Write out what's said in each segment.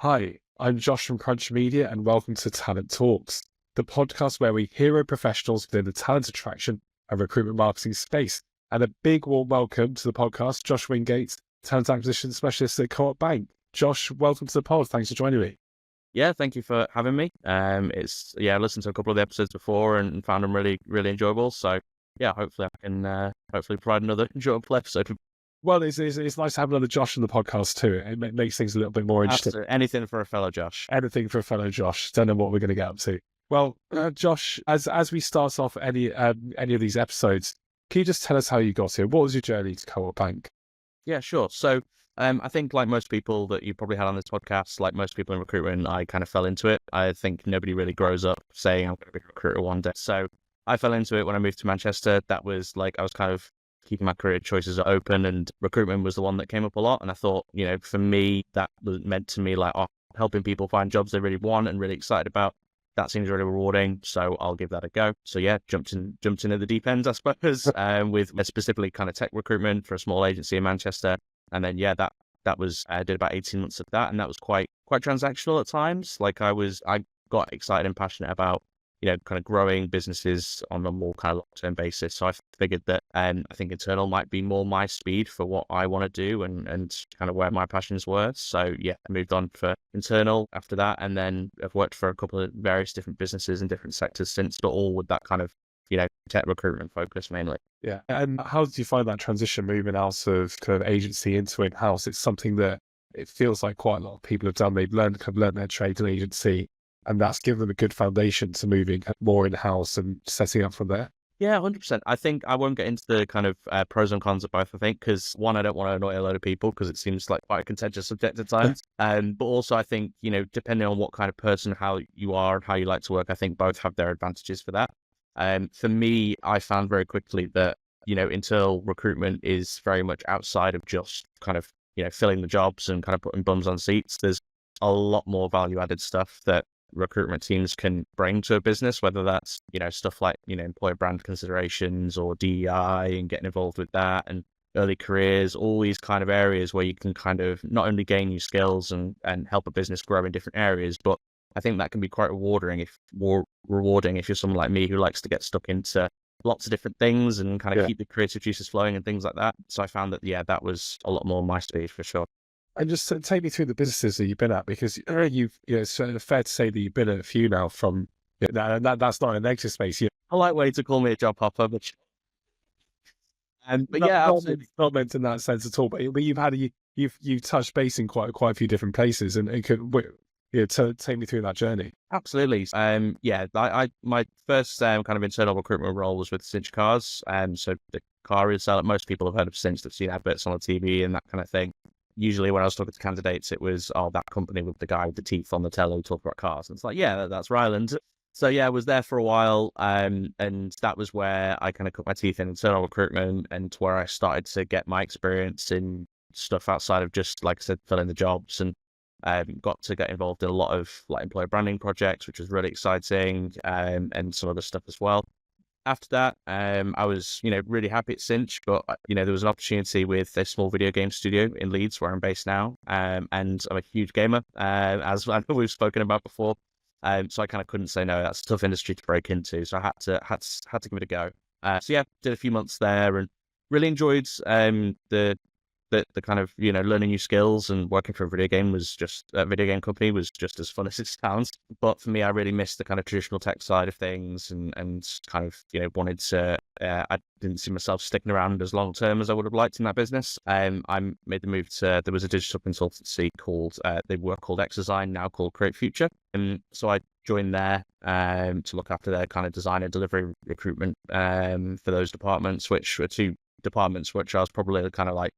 Hi, I'm Josh from Crunch Media, and welcome to Talent Talks, the podcast where we hero professionals within the talent attraction and recruitment marketing space. And a big warm welcome to the podcast, Josh Wingate, talent acquisition specialist at Co-op Bank. Josh, welcome to the pod. Thanks for joining me. Yeah, thank you for having me. I listened to a couple of the episodes before and found them really, really enjoyable. So yeah, hopefully I can hopefully provide another enjoyable episode. Well, it's nice to have another Josh on the podcast too. It makes things a little bit more interesting. Absolutely. Anything for a fellow Josh. Anything for a fellow Josh. Don't know what we're going to get up to. Well, Josh, as we start off any of these episodes, can you just tell us how you got here? What was your journey to Co-op Bank? Yeah, sure. So I think like most people that you probably had on this podcast, like most people in recruitment, I kind of fell into it. I think nobody really grows up saying I'm going to be a recruiter one day. So I fell into it when I moved to Manchester. That was like, I was kind of keeping my career choices open, and recruitment was the one that came up a lot. And I thought, for me, that was meant to me like helping people find jobs they really want and really excited about. That seems really rewarding, so I'll give that a go. So yeah, jumped in at the deep end, I suppose, with specifically kind of tech recruitment for a small agency in Manchester. And then that was I did about 18 months of that, and that was quite transactional at times. Like I got excited and passionate about kind of growing businesses on a more kind of long-term basis. So I figured that I think internal might be more my speed for what I want to do and kind of where my passions were. So yeah, I moved on for internal after that, and then I've worked for a couple of various different businesses in different sectors since, but all with that kind of tech recruitment focus mainly. Yeah. And how did you find that transition moving out of kind of agency into in-house? It's something that it feels like quite a lot of people have done. They've learned their trade in agency, and that's given them a good foundation to moving more in-house and setting up from there. Yeah, 100%. I think I won't get into the kind of pros and cons of both, I think, because one, I don't want to annoy a load of people because it seems like quite a contentious subject at times. But also I think, depending on what kind of person, how you are and how you like to work, I think both have their advantages for that. For me, I found very quickly that, internal recruitment is very much outside of just kind of, filling the jobs and kind of putting bums on seats. There's a lot more value added stuff that recruitment teams can bring to a business, whether that's, stuff like, employer brand considerations or DEI and getting involved with that, and early careers, all these kind of areas where you can kind of not only gain new skills and help a business grow in different areas, but I think that can be quite rewarding if you're someone like me who likes to get stuck into lots of different things and kind of keep the creative juices flowing and things like that. So I found that, that was a lot more my speed for sure. And just take me through the businesses that you've been at, because it's fair to say that you've been at a few now from, that's not a negative space. I like way to call me a job hopper, but absolutely not meant in that sense at all. But you've touched base in quite a few different places, and it could take me through that journey. Absolutely. My first kind of internal recruitment role was with Cinch Cars. So the car reseller, most people have heard of Cinch, they've seen adverts on the TV and that kind of thing. Usually when I was talking to candidates, it was, that company with the guy with the teeth on the telly who talked about cars. And it's like, yeah, that's Ryland. So yeah, I was there for a while. And that was where I kind of cut my teeth in internal recruitment, and where I started to get my experience in stuff outside of just, like I said, filling the jobs, and got to get involved in a lot of like employer branding projects, which was really exciting, and some other stuff as well. After that, I was, really happy at Cinch, but, there was an opportunity with a small video game studio in Leeds, where I'm based now. And I'm a huge gamer, as I know we've spoken about before. So I kind of couldn't say no. That's a tough industry to break into. So I had to give it a go. Did a few months there and really enjoyed, the kind of, learning new skills, and working for a video game company was just as fun as it sounds. But for me, I really missed the kind of traditional tech side of things, and kind of, wanted to, I didn't see myself sticking around as long term as I would have liked in that business. I made the move there was a digital consultancy they were called X-Design, now called Create Future. And so I joined there to look after their kind of design and delivery recruitment for those departments, which were two departments which I was probably kind of like,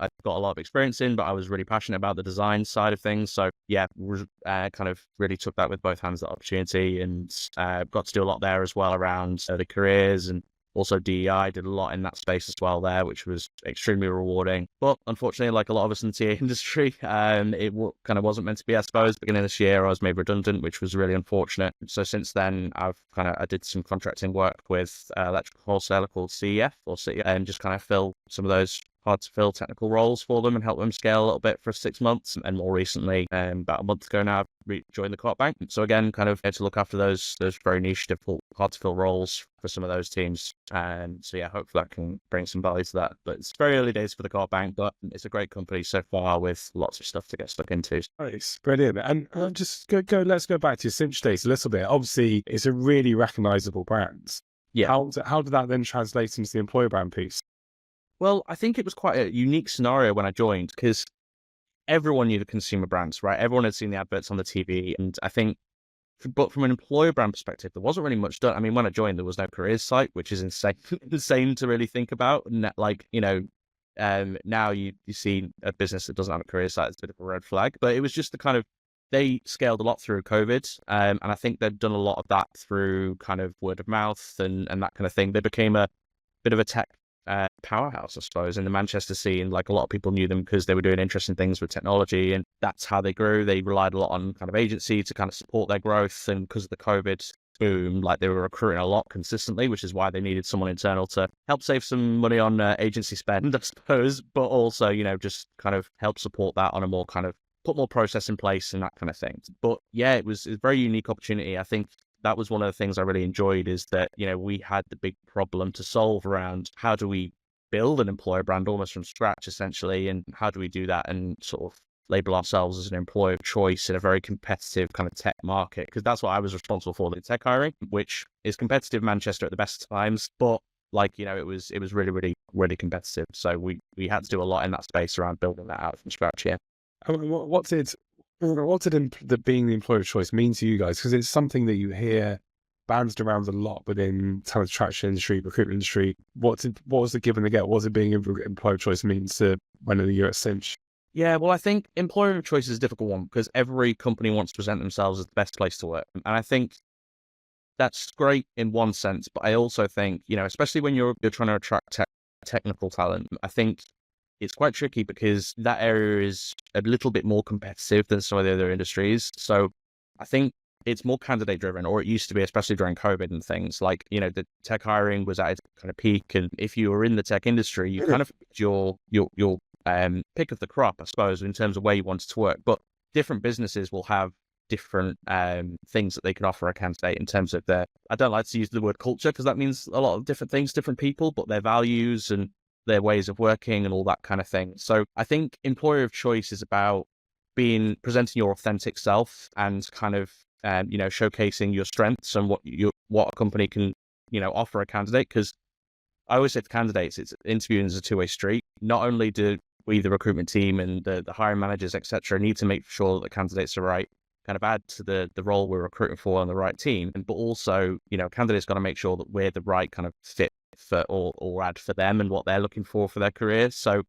I got a lot of experience in, but I was really passionate about the design side of things. So yeah, kind of really took that with both hands, that opportunity, and got to do a lot there as well around the careers, and also DEI. Did a lot in that space as well there, which was extremely rewarding. But unfortunately, like a lot of us in the TA industry, it kind of wasn't meant to be, I suppose. Beginning of this year, I was made redundant, which was really unfortunate. So since then, I did some contracting work with electrical wholesaler called CEF or City, and just kind of fill some of those hard to fill technical roles for them and help them scale a little bit for 6 months. And more recently, about a month ago now, I've joined the co-op bank. So again, kind of to look after those very niche, difficult, hard to fill roles for some of those teams. And so yeah, hopefully I can bring some value to that. But it's very early days for the co-op bank, but it's a great company so far with lots of stuff to get stuck into. Nice, brilliant. And just let's go back to your Cinch days a little bit. Obviously, it's a really recognizable brand. Yeah. How did that then translate into the employer brand piece? Well, I think it was quite a unique scenario when I joined because everyone knew the consumer brands, right? Everyone had seen the adverts on the TV. And I think, but from an employer brand perspective, there wasn't really much done. I mean, when I joined, there was no careers site, which is insane to really think about. Like, now you see a business that doesn't have a career site, it's a bit of a red flag. But it was just the kind of, they scaled a lot through COVID. And I think they've done a lot of that through kind of word of mouth and that kind of thing. They became a bit of a tech powerhouse, I suppose, in the Manchester scene. Like, a lot of people knew them because they were doing interesting things with technology, and that's how they grew. They relied a lot on kind of agency to kind of support their growth, and because of the COVID boom, like, they were recruiting a lot consistently, which is why they needed someone internal to help save some money on agency spend, I suppose, but also, just kind of help support that on a more kind of put more process in place and that kind of thing. But yeah, it was a very unique opportunity. I think that was one of the things I really enjoyed, is that, we had the big problem to solve around how do we build an employer brand almost from scratch, essentially, and how do we do that and sort of label ourselves as an employer of choice in a very competitive kind of tech market, because that's what I was responsible for, the tech hiring, which is competitive in Manchester at the best times, but it was really, really, really competitive. So we had to do a lot in that space around building that out from scratch. Yeah. What did being the employer of choice mean to you guys? Because it's something that you hear banded around a lot within talent attraction industry, recruitment industry. What was the give and the get? What was it being employer of choice mean to when you're at Cinch? Yeah, well, I think employer of choice is a difficult one because every company wants to present themselves as the best place to work. And I think that's great in one sense, but I also think, especially when you're trying to attract technical talent, I think it's quite tricky because that area is a little bit more competitive than some of the other industries. So I think it's more candidate driven, or it used to be, especially during COVID and things like, the tech hiring was at its kind of peak. And if you were in the tech industry, you kind of your pick of the crop, I suppose, in terms of where you wanted to work. But different businesses will have different things that they can offer a candidate in terms of I don't like to use the word culture because that means a lot of different things, different people, but their values and their ways of working and all that kind of thing. So I think employer of choice is about presenting your authentic self and kind of, showcasing your strengths and what a company can, offer a candidate. Because I always say to candidates, it's interviewing is a two-way street. Not only do we, the recruitment team and the hiring managers, etc., need to make sure that the candidates are right, kind of add to the role we're recruiting for on the right team, but also, candidates got to make sure that we're the right kind of fit for or add for them and what they're looking for their careers. So,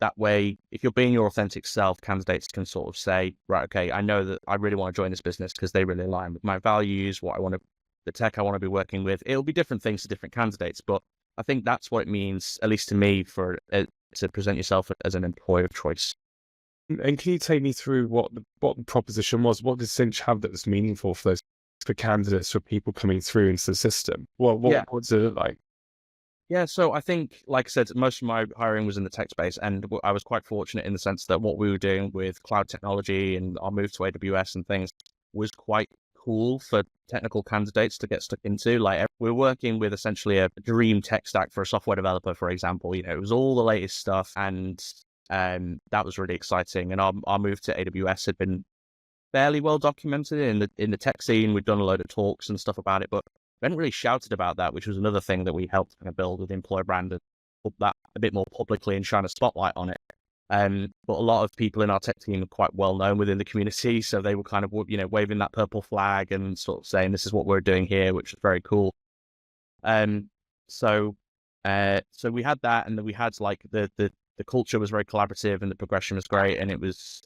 that way, if you're being your authentic self, candidates can sort of say, right, okay, I know that I really want to join this business because they really align with my values, the tech I want to be working with. It'll be different things to different candidates, but I think that's what it means, at least to me, to present yourself as an employer of choice. And can you take me through what the proposition was? What did Cinch have that was meaningful for candidates, for people coming through into the system? What does it look like? Yeah, so I think, like I said, most of my hiring was in the tech space, and I was quite fortunate in the sense that what we were doing with cloud technology and our move to AWS and things was quite cool for technical candidates to get stuck into. Like, we're working with essentially a dream tech stack for a software developer, for example. It was all the latest stuff, and that was really exciting. And our move to AWS had been fairly well documented in the tech scene. We'd done a load of talks and stuff about it, but we hadn't really shouted about that, which was another thing that we helped kind of build with the employer brand and put that a bit more publicly and shine a spotlight on it. But a lot of people in our tech team are quite well known within the community, so they were kind of, waving that purple flag and sort of saying, this is what we're doing here, which was very cool. So we had that, and then we had like the culture was very collaborative and the progression was great. And it was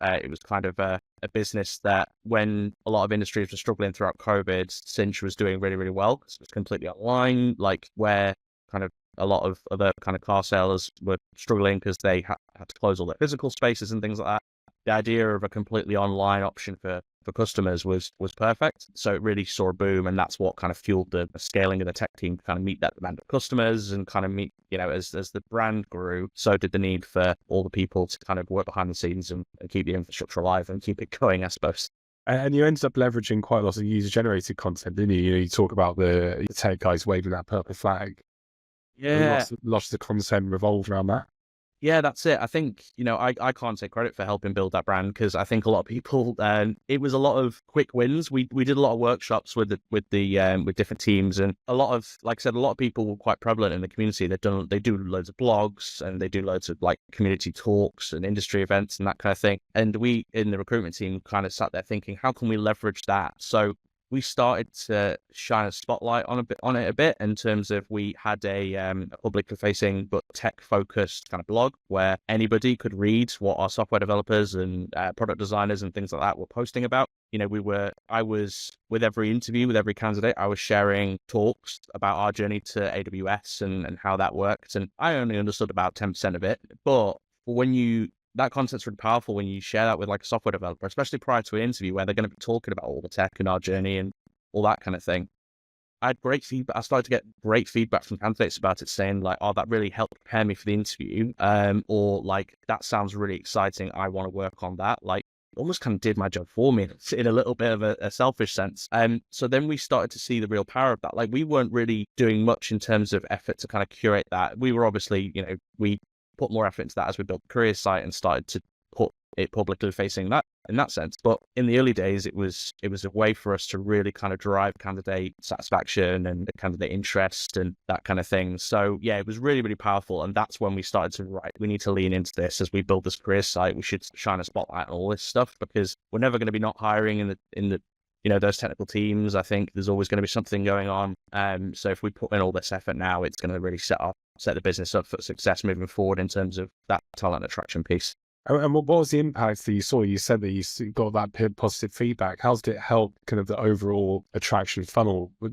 kind of a business that, when a lot of industries were struggling throughout COVID, Cinch was doing really, really well because it was completely online, like where kind of a lot of other kind of car sellers were struggling because they had to close all their physical spaces and things like that. The idea of a completely online option for for customers was perfect. So it really saw a boom, and that's what kind of fueled the scaling of the tech team to kind of meet that demand of customers and kind of meet, as the brand grew, so did the need for all the people to kind of work behind the scenes and keep the infrastructure alive and keep it going, I suppose. And you ended up leveraging quite a lot of user-generated content, didn't you? You talk about the tech guys waving that purple flag. Yeah. Lots of the content revolved around that. Yeah, that's it. I think, I can't take credit for helping build that brand because I think a lot of people, it was a lot of quick wins. We did a lot of workshops with different teams, and a lot of, like I said, a lot of people were quite prevalent in the community. They do loads of blogs, and they do loads of like community talks and industry events and that kind of thing. And we in the recruitment team kind of sat there thinking, how can we leverage that? So we started to shine a spotlight on it a bit in terms of we had a publicly facing but tech focused kind of blog where anybody could read what our software developers and product designers and things like that were posting about. I was with every interview, with every candidate, I was sharing talks about our journey to AWS and how that worked. And I only understood about 10% of it, but that content's really powerful when you share that with like a software developer, especially prior to an interview where they're going to be talking about all the tech and our journey and all that kind of thing. I had great feedback. I started to get great feedback from candidates about it, saying like, "Oh, that really helped prepare me for the interview," or like, "That sounds really exciting. I want to work on that." Like, it almost kind of did my job for me in a little bit of a selfish sense. So then we started to see the real power of that. Like, we weren't really doing much in terms of effort to kind of curate that. We were obviously, we put more effort into that as we built the career site and started to put it publicly facing that in that sense. But in the early days, it was a way for us to really kind of drive candidate satisfaction and candidate interest and that kind of thing. So yeah, it was really, really powerful. And that's when we started to we need to lean into this as we build this career site. We should shine a spotlight on all this stuff because we're never going to be not hiring in the those technical teams. I think there's always going to be something going on. So if we put in all this effort now, it's going to really set the business up for success moving forward in terms of that talent attraction piece. And what was the impact that you saw? You said that you got that positive feedback. How did it help kind of the overall attraction funnel? Were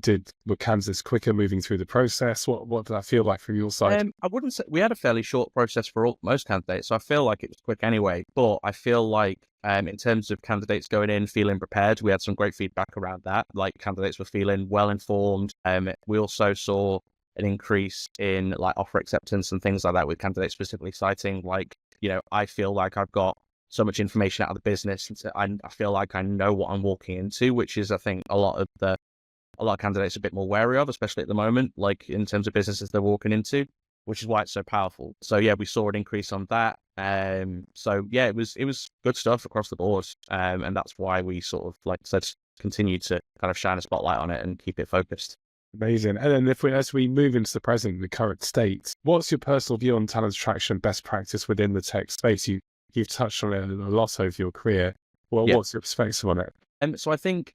candidates quicker moving through the process? What did that feel like from your side? I wouldn't say we had a fairly short process for most candidates, so I feel like it was quick anyway. But I feel like in terms of candidates going in feeling prepared, we had some great feedback around that. Like candidates were feeling well informed. We also saw an increase in like offer acceptance and things like that with candidates specifically citing like, I feel like I've got so much information out of the business. And so I feel like I know what I'm walking into, which is, I think, a lot of candidates are a bit more wary of, especially at the moment, like in terms of businesses they're walking into, which is why it's so powerful. So yeah, we saw an increase on that. So yeah, it was good stuff across the board. And that's why we sort of, like I said, continue to kind of shine a spotlight on it and keep it focused. Amazing. And then as we move into the present, the current state, what's your personal view on talent attraction best practice within the tech space? You've touched on it a lot over your career. Well, Yeah. What's your perspective on it? So I think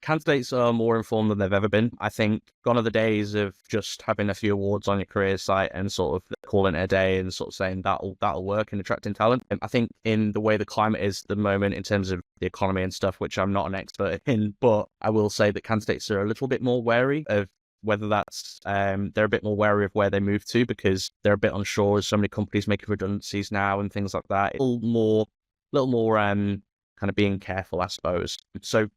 candidates are more informed than they've ever been. I think gone are the days of just having a few awards on your career site and sort of calling it a day and sort of saying that'll work in attracting talent. And I think in the way the climate is at the moment in terms of the economy and stuff, which I'm not an expert in, but I will say that candidates are a little bit more wary of whether that's they're a bit more wary of where they move to because they're a bit unsure as so many companies making redundancies now and things like that. A little more kind of being careful, I suppose. So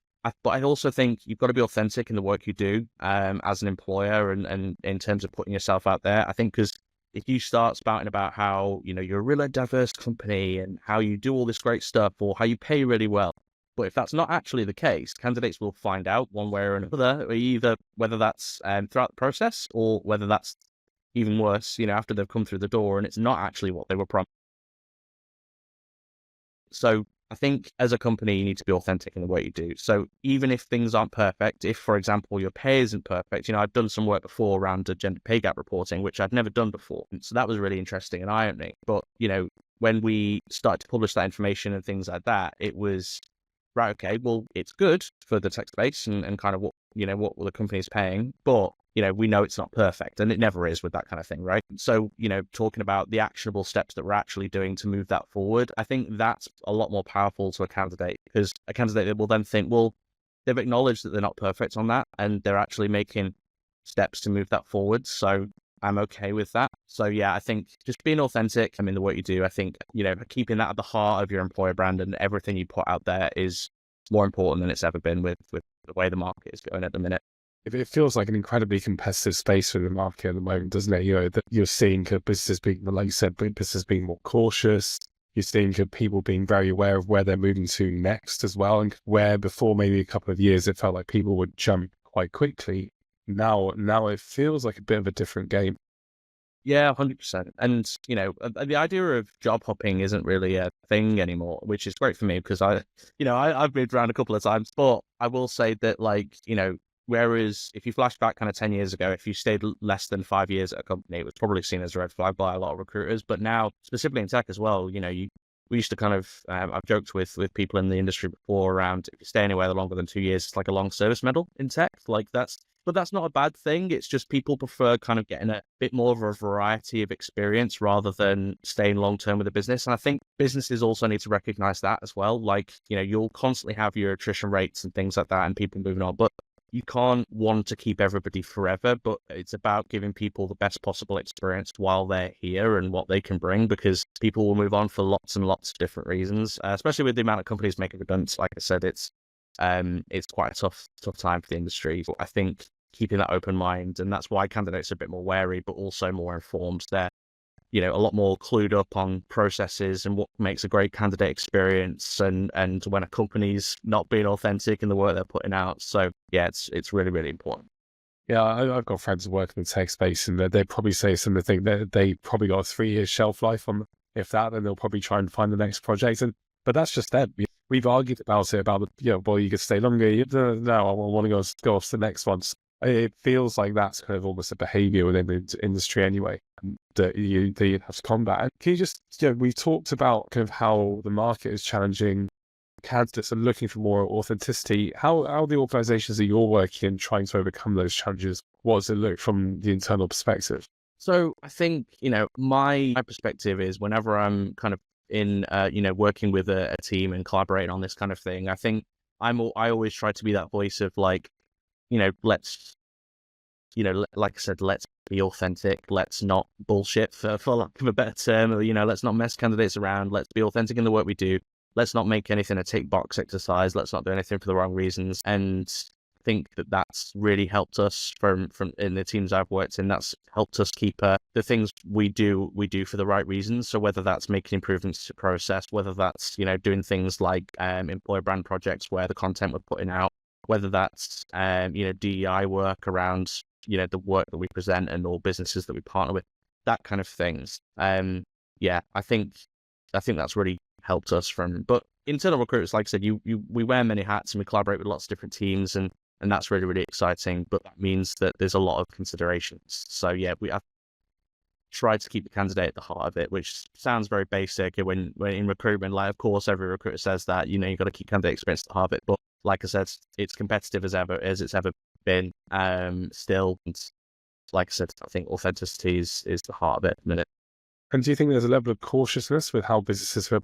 but I also think you've got to be authentic in the work you do as an employer and in terms of putting yourself out there. I think because if you start spouting about how, you're a really diverse company and how you do all this great stuff or how you pay really well, but if that's not actually the case, candidates will find out one way or another, either whether that's throughout the process or whether that's even worse, after they've come through the door and it's not actually what they were promised. So I think as a company, you need to be authentic in the work you do. So even if things aren't perfect, if, for example, your pay isn't perfect, I've done some work before around the gender pay gap reporting, which I'd never done before. So that was really interesting and eye-opening. But, when we started to publish that information and things like that, it was, right, okay, well, it's good for the tech space and kind of what the company is paying, but we know it's not perfect and it never is with that kind of thing, right? So, talking about the actionable steps that we're actually doing to move that forward, I think that's a lot more powerful to a candidate because a candidate will then think, well, they've acknowledged that they're not perfect on that and they're actually making steps to move that forward. So I'm okay with that. So yeah, I think just being authentic in the work you do, I think, keeping that at the heart of your employer brand and everything you put out there is more important than it's ever been with the way the market is going at the minute. It feels like an incredibly competitive space in the market at the moment, doesn't it? That you're seeing businesses being, like you said, businesses being more cautious. You're seeing people being very aware of where they're moving to next as well. And where before maybe a couple of years, it felt like people would jump quite quickly. Now it feels like a bit of a different game. Yeah, 100%. And, the idea of job hopping isn't really a thing anymore, which is great for me because I've moved around a couple of times, but I will say that whereas if you flash back kind of 10 years ago, if you stayed less than 5 years at a company, it was probably seen as a red flag by a lot of recruiters. But now, specifically in tech as well, we used to kind of, I've joked with people in the industry before around if you stay anywhere longer than 2 years, it's like a long service medal in tech. But that's not a bad thing. It's just people prefer kind of getting a bit more of a variety of experience rather than staying long term with a business. And I think businesses also need to recognize that as well. You'll constantly have your attrition rates and things like that and people moving on, but you can't want to keep everybody forever, but it's about giving people the best possible experience while they're here and what they can bring, because people will move on for lots and lots of different reasons, especially with the amount of companies making redundancies. Like I said, it's quite a tough time for the industry. But I think keeping that open mind, and that's why candidates are a bit more wary, but also more informed. They're a lot more clued up on processes and what makes a great candidate experience, and when a company's not being authentic in the work they're putting out. So yeah, it's really, really important. Yeah, I've got friends working in the tech space, and they probably say some of the things that they probably got a 3-year shelf life on. If that, then they'll probably try and find the next project. But that's just them. We've argued about it, well, you could stay longer. No, I want to go off to the next one. It feels like that's kind of almost a behavior within the industry anyway, that you have to combat. Can you just, we talked about kind of how the market is challenging, candidates are looking for more authenticity. How are the organizations that you're working in trying to overcome those challenges? What does it look from the internal perspective? So I think, my perspective is whenever I'm kind of in, working with a team and collaborating on this kind of thing, I think I always try to be that voice of let's, like I said, let's be authentic. Let's not bullshit, for lack of a better term. Let's not mess candidates around. Let's be authentic in the work we do. Let's not make anything a tick box exercise. Let's not do anything for the wrong reasons. And I think that that's really helped us from in the teams I've worked in. That's helped us keep the things we do for the right reasons. So whether that's making improvements to process, whether that's doing things like employer brand projects where the content we're putting out, whether that's DEI work around the work that we present and all businesses that we partner with, that kind of things. I think that's really helped us but internal recruiters, like I said, we wear many hats and we collaborate with lots of different teams, and that's really, really exciting. But that means that there's a lot of considerations. So yeah, I've tried to keep the candidate at the heart of it, which sounds very basic. When in recruitment, of course, every recruiter says that, you've got to keep candidate experience at the heart of it. But like I said, it's competitive as it's ever been. Still, and like I said, I think authenticity is the heart of it at the minute. And do you think there's a level of cautiousness with how businesses are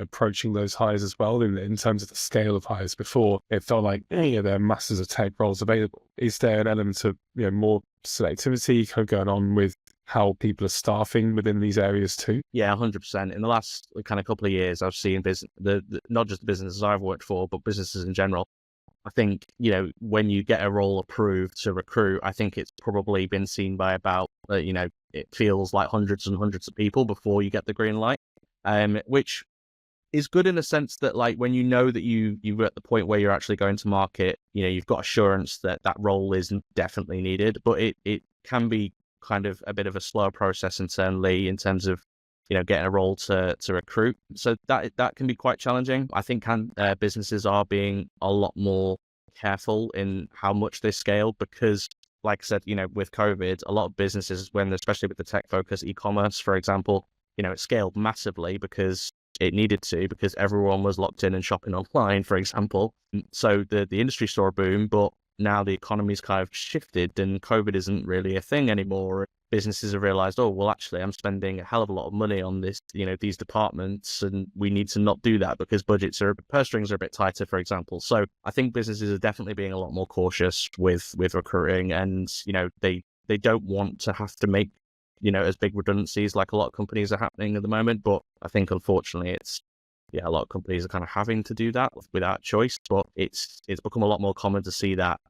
approaching those hires as well, in terms of the scale of hires? Before, it felt like there are masses of tech roles available. Is there an element of more selectivity kind of going on with how people are staffing within these areas too? Yeah, 100%. In the last kind of couple of years, I've seen not just the businesses I've worked for, but businesses in general. I think, when you get a role approved to recruit, I think it's probably been seen by about, it feels like hundreds and hundreds of people before you get the green light, which is good in a sense that when that you're at the point where you're actually going to market, you've got assurance that that role is definitely needed, but it can be kind of a bit of a slower process internally in terms of getting a role to recruit. So that can be quite challenging. I think businesses are being a lot more careful in how much they scale, because like I said, with COVID, a lot of businesses, especially with the tech focus, e-commerce, for example, it scaled massively because it needed to, because everyone was locked in and shopping online, for example. So the industry saw a boom, but now the economy's kind of shifted and COVID isn't really a thing anymore. Businesses have realized, oh, well, actually, I'm spending a hell of a lot of money on this, these departments, and we need to not do that because purse strings are a bit tighter, for example. So I think businesses are definitely being a lot more cautious with recruiting, and, they don't want to have to make, as big redundancies like a lot of companies are happening at the moment. But I think, unfortunately, yeah, a lot of companies are kind of having to do that without choice, but it's become a lot more common to see that,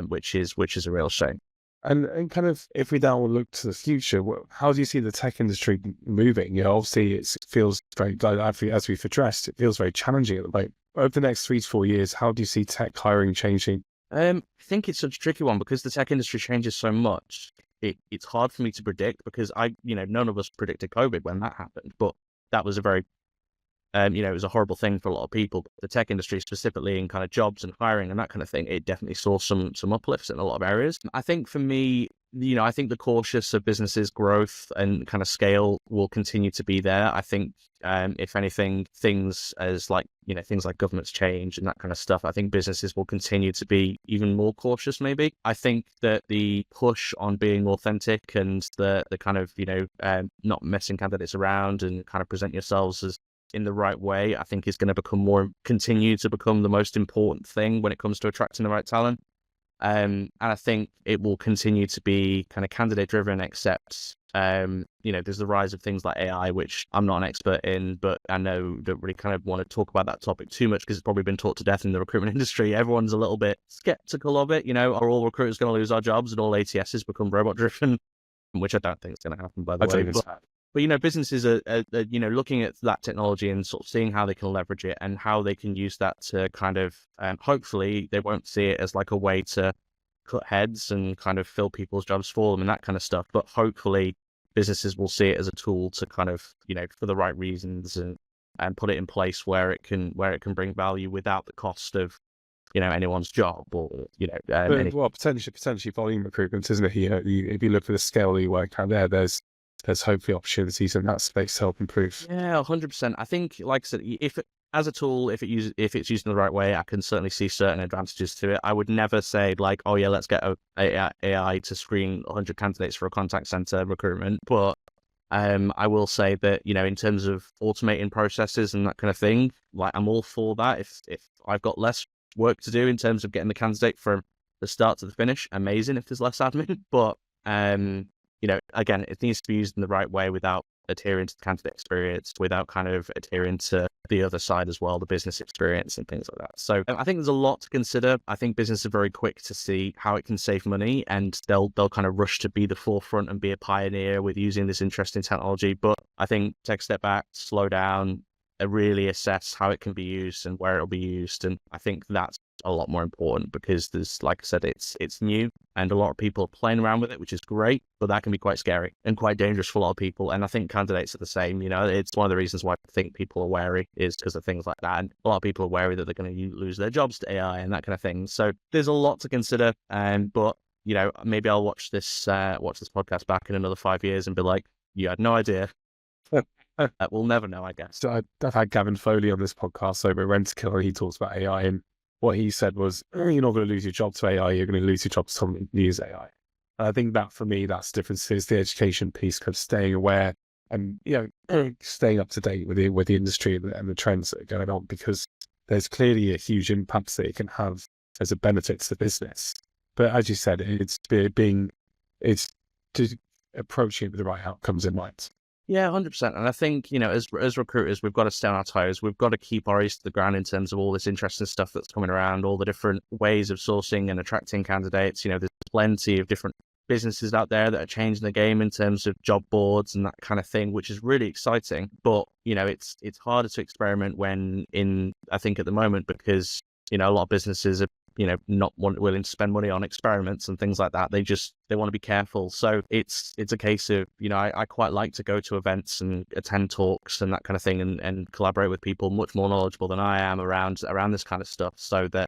which is a real shame. And kind of, if we now look to the future, how do you see the tech industry moving? You know, obviously it feels very, as we've addressed, it feels very challenging at the moment. Over the next 3 to 4 years, how do you see tech hiring changing? I think it's such a tricky one because the tech industry changes so much. It's hard for me to predict because none of us predicted COVID when that happened, but that was a very it was a horrible thing for a lot of people. But the tech industry, specifically in kind of jobs and hiring and that kind of thing, it definitely saw some uplifts in a lot of areas. I think for me, I think the cautious of businesses' growth and kind of scale will continue to be there. I think, if anything, things like governments change and that kind of stuff, I think businesses will continue to be even more cautious, maybe. I think that the push on being authentic and the kind of, not messing candidates around and kind of present yourselves as in the right way, I think is going to continue to become the most important thing when it comes to attracting the right talent. And I think it will continue to be kind of candidate driven, except, there's the rise of things like AI, which I'm not an expert in, but I know don't really kind of want to talk about that topic too much because it's probably been taught to death in the recruitment industry. Everyone's a little bit skeptical of it. Are all recruiters going to lose our jobs and all ATSs become robot driven? Which I don't think is going to happen, by the way. But businesses are looking at that technology and sort of seeing how they can leverage it and how they can use that to kind of, hopefully they won't see it as like a way to cut heads and kind of fill people's jobs for them and that kind of stuff. But hopefully businesses will see it as a tool to kind of, for the right reasons and put it in place where it can bring value without the cost of, anyone's job or, well, potentially volume recruitment, isn't it? If you look at the scale that you work out there's hopefully opportunities in that space to help improve. Yeah, 100%. I think, like I said, as a tool, if it's used in the right way, I can certainly see certain advantages to it. I would never say like, oh yeah, let's get AI to screen 100 candidates for a contact center recruitment. But I will say that, in terms of automating processes and that kind of thing, like I'm all for that. If I've got less work to do in terms of getting the candidate from the start to the finish, amazing if there's less admin. But again, it needs to be used in the right way without adhering to the candidate experience, without kind of adhering to the other side as well, the business experience and things like that. So I think there's a lot to consider. I think businesses are very quick to see how it can save money and they'll kind of rush to be the forefront and be a pioneer with using this interesting technology. But I think take a step back, slow down, really assess how it can be used and where it'll be used. And I think that's a lot more important because there's, like I said, it's new and a lot of people are playing around with it, which is great, but that can be quite scary and quite dangerous for a lot of people. And I think candidates are the same. It's one of the reasons why I think people are wary is because of things like that. And a lot of people are wary that they're going to lose their jobs to AI and that kind of thing. So there's a lot to consider. But maybe I'll watch this podcast back in another 5 years and be like, you had no idea. We'll never know, I guess. So I've had Gavin Foley on this podcast over at Rentokil, and he talks about AI, and what he said was, you're not going to lose your job to AI, you're going to lose your job to someone who uses AI. And I think that for me, that's the difference, is the education piece, kind of staying aware and, staying up to date with the industry and the trends that are going on, because there's clearly a huge impact that it can have as a benefit to the business. But as you said, it's to approaching it with the right outcomes in mind. Yeah, 100%. And I think, as recruiters, we've got to stay on our toes. We've got to keep our ears to the ground in terms of all this interesting stuff that's coming around, all the different ways of sourcing and attracting candidates. There's plenty of different businesses out there that are changing the game in terms of job boards and that kind of thing, which is really exciting. But, it's harder to experiment I think at the moment, because, a lot of businesses are, not willing to spend money on experiments and things like that. They want to be careful. So it's a case of, I quite like to go to events and attend talks and that kind of thing and collaborate with people much more knowledgeable than I am around this kind of stuff, so that,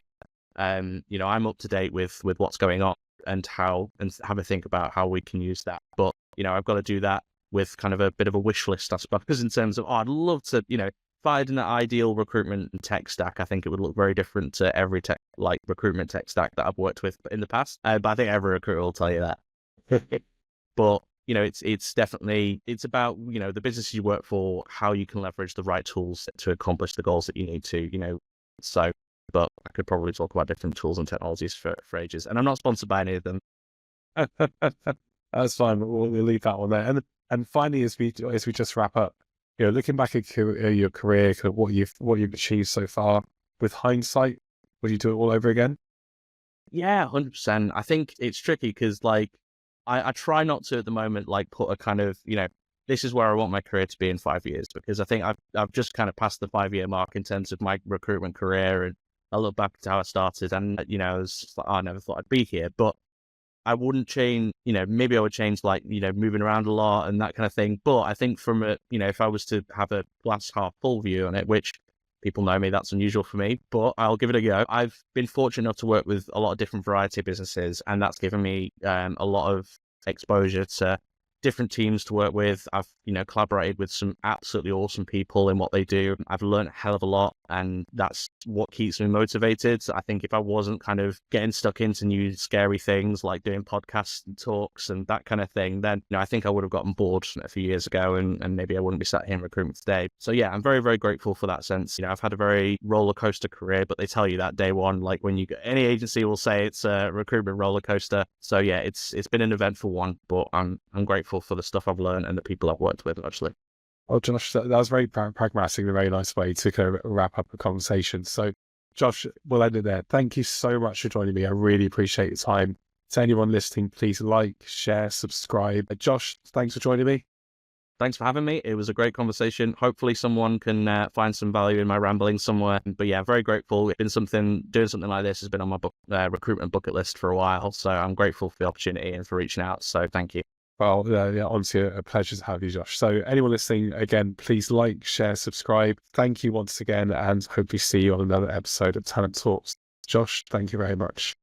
I'm up to date with what's going on and have a think about how we can use that. But, I've got to do that with kind of a bit of a wish list, I suppose, in terms of, I'd love to, if I had an ideal recruitment and tech stack, I think it would look very different to every recruitment tech stack that I've worked with in the past. But I think every recruiter will tell you that. But, it's definitely, it's about, the business you work for, how you can leverage the right tools to accomplish the goals that you need to, so, but I could probably talk about different tools and technologies for ages. And I'm not sponsored by any of them. That's fine. We'll leave that one there. And finally, as we just wrap up, looking back at your career, kind of what you've achieved so far, with hindsight, would you do it all over again? Yeah, 100%. I think it's tricky because like I try not to at the moment like put a kind of, this is where I want my career to be in 5 years, because I think I've just kind of passed the 5 year mark in terms of my recruitment career, and I look back to how I started, and I was just like, oh, I never thought I'd be here. But I wouldn't change, maybe I would change like, moving around a lot and that kind of thing. But I think from a, if I was to have a glass half full view on it, which people know me, that's unusual for me, but I'll give it a go. I've been fortunate enough to work with a lot of different variety of businesses, and that's given me a lot of exposure to different teams to work with. I've, collaborated with some absolutely awesome people in what they do. I've learned a hell of a lot, and that's what keeps me motivated. I think if I wasn't kind of getting stuck into new scary things like doing podcasts and talks and that kind of thing, then I think I would have gotten bored a few years ago, and maybe I wouldn't be sat here in recruitment today. So yeah, I'm very, very grateful for that sense. I've had a very roller coaster career, but they tell you that day one, like when you go, any agency will say it's a recruitment roller coaster. So yeah, it's been an eventful one, but I'm grateful for the stuff I've learned and the people I've worked with, actually. Well, Josh, that was very pragmatic and a very nice way to kind of wrap up the conversation. So, Josh, we'll end it there. Thank you so much for joining me. I really appreciate your time. To anyone listening, please like, share, subscribe. Josh, thanks for joining me. Thanks for having me. It was a great conversation. Hopefully someone can find some value in my rambling somewhere. But yeah, very grateful. It's been doing something like this has been on my recruitment bucket list for a while. So I'm grateful for the opportunity and for reaching out. So thank you. Well, yeah, honestly, a pleasure to have you, Josh. So anyone listening, again, please like, share, subscribe. Thank you once again, and hopefully see you on another episode of Talent Talks. Josh, thank you very much.